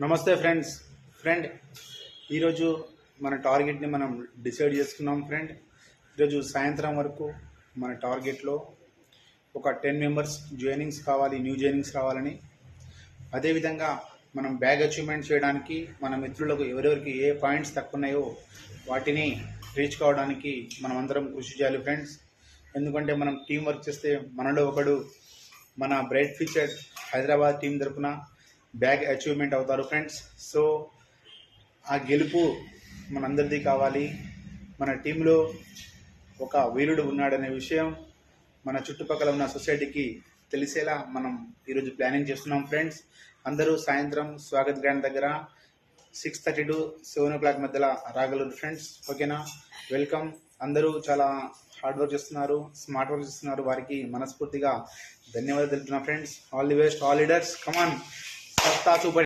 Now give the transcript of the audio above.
నమస్తే ఫ్రెండ్ ఈరోజు మన టార్గెట్ని మనం డిసైడ్ చేసుకున్నాం ఫ్రెండ్. ఈరోజు సాయంత్రం వరకు మన టార్గెట్లో ఒక 10 మెంబర్స్ న్యూ జాయినింగ్స్ రావాలని, అదేవిధంగా మనం బ్యాగ్ అచీవ్మెంట్ చేయడానికి మన మిత్రులకు ఎవరెవరికి ఏ పాయింట్స్ తక్కువ ఉన్నాయో వాటిని రీచ్ కావడానికి మనం అందరం కృషి చేయాలి ఫ్రెండ్స్. ఎందుకంటే మనం టీం వర్క్ చేస్తే మనలో ఒకడు మన బ్రైట్ ఫ్యూచర్ హైదరాబాద్ టీం తరపున బ్యాగ్ అచీవ్మెంట్ అవుతారు ఫ్రెండ్స్. సో ఆ గెలుపు మనందరిది కావాలి. మన టీంలో ఒక వీరుడు ఉన్నాడనే విషయం మన చుట్టుపక్కల ఉన్న సొసైటీకి తెలిసేలా మనం ఈరోజు ప్లానింగ్ చేస్తున్నాం ఫ్రెండ్స్. అందరూ సాయంత్రం స్వాగత్ గ్రాండ్ దగ్గర 6:30 to 7 o'clock మధ్యలో రాగలరు ఫ్రెండ్స్. ఓకేనా? వెల్కమ్. అందరూ చాలా హార్డ్ వర్క్ చేస్తున్నారు, స్మార్ట్ వర్క్ చేస్తున్నారు. వారికి మనస్ఫూర్తిగా ధన్యవాదాలు తెలుపుతున్నా friends. All the best, all leaders. Come on, సత్తా సూపర్.